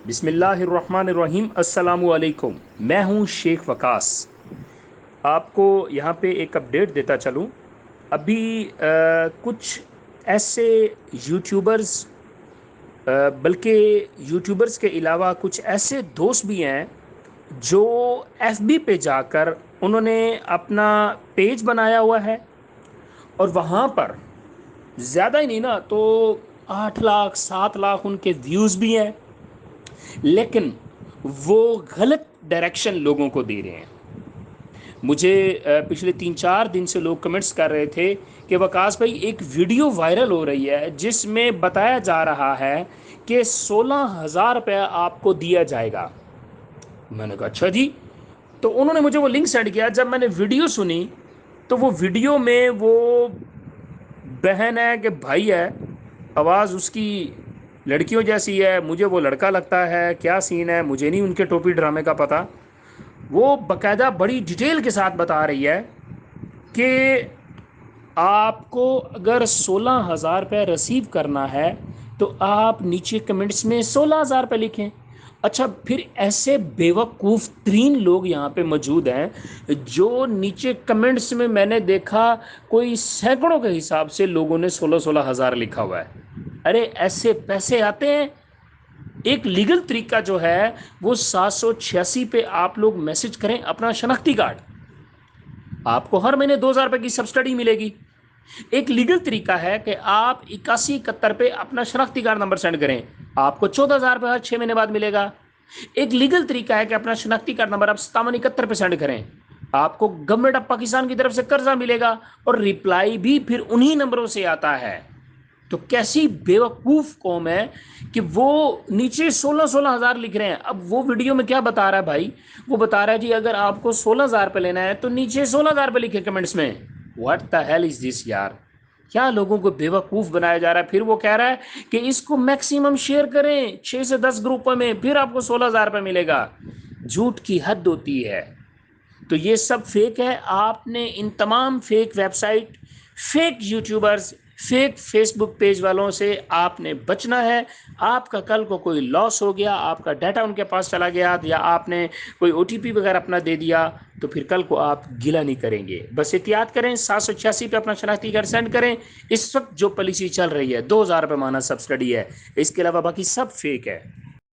बिस्मिल्लाहिर्रहमानिर्रहीम। अस्सलामुअलैकुम। मैं हूं शेख वकास। आपको यहाँ पे एक अपडेट देता चलूँ। अभी कुछ ऐसे यूट्यूबर्स, बल्कि यूट्यूबर्स के अलावा कुछ ऐसे दोस्त भी हैं जो एफबी पे जाकर उन्होंने अपना पेज बनाया हुआ है और वहाँ पर ज़्यादा ही नहीं ना तो 8 लाख 7 लाख उनके व्यूज़ भी हैं, लेकिन वो गलत डायरेक्शन लोगों को दे रहे हैं। मुझे पिछले 3-4 दिन से लोग कमेंट्स कर रहे थे कि वकास भाई एक वीडियो वायरल हो रही है जिसमें बताया जा रहा है कि 16,000 रुपया आपको दिया जाएगा। मैंने कहा अच्छा जी। तो उन्होंने मुझे वो लिंक सेंड किया। जब मैंने वीडियो सुनी तो वो वीडियो में वो बहन है कि भाई है, आवाज़ उसकी लड़कियों जैसी है, मुझे वो लड़का लगता है, क्या सीन है मुझे नहीं उनके टोपी ड्रामे का पता। वो बकायदा बड़ी डिटेल के साथ बता रही है कि आपको अगर 16,000 रुपये रिसीव करना है तो आप नीचे कमेंट्स में 16,000 रुपये लिखें। अच्छा, फिर ऐसे बेवकूफ़ तरीन लोग यहाँ पे मौजूद हैं जो नीचे कमेंट्स में मैंने देखा कोई सैकड़ों के हिसाब से लोगों ने 16,000 लिखा हुआ है। अरे ऐसे पैसे आते हैं? एक लीगल तरीका जो है वो 786 पे आप लोग मैसेज करें अपना शनाख्ती कार्ड, आपको हर महीने 2,000 रुपये की सब्सिडी मिलेगी। एक लीगल तरीका है कि आप 8171 पे अपना शनाख्ती कार्ड नंबर सेंड करें, आपको 14,000 रुपये हर 6 महीने बाद मिलेगा। एक लीगल तरीका है कि अपना शनाख्ती कार्ड नंबर आप 5771 पे सेंड करें, आपको गवर्नमेंट ऑफ पाकिस्तान की तरफ से कर्जा मिलेगा और रिप्लाई भी फिर उन्हीं नंबरों से आता है। तो कैसी बेवकूफ़ कौम है कि वो नीचे 16,000 लिख रहे हैं। अब वो वीडियो में क्या बता रहा है भाई, वो बता रहा है जी अगर आपको 16,000 रुपये लेना है तो नीचे 16,000 रुपये लिखे कमेंट्स में। What the hell is this यार, क्या लोगों को बेवकूफ़ बनाया जा रहा है। फिर वो कह रहा है कि इसको मैक्सिमम शेयर करें 6 से 10 ग्रुपों में, फिर आपको 16,000 रुपये मिलेगा। झूठ की हद होती है। तो ये सब फेक है। आपने इन तमाम fake website, fake YouTubers, fake Facebook page वालों से आपने बचना है। आपका कल को कोई लॉस हो गया, आपका डाटा उनके पास चला गया या आपने कोई ओटीपी वगैरह अपना दे दिया तो फिर कल को आप गिला नहीं करेंगे। बस एहतियात करें। 786 पे अपना शनाख्ती कार्ड सेंड करें। इस वक्त जो पॉलिसी चल रही है 2,000 रुपये माना सब्सिडी है, इसके अलावा बाकी सब फेक है।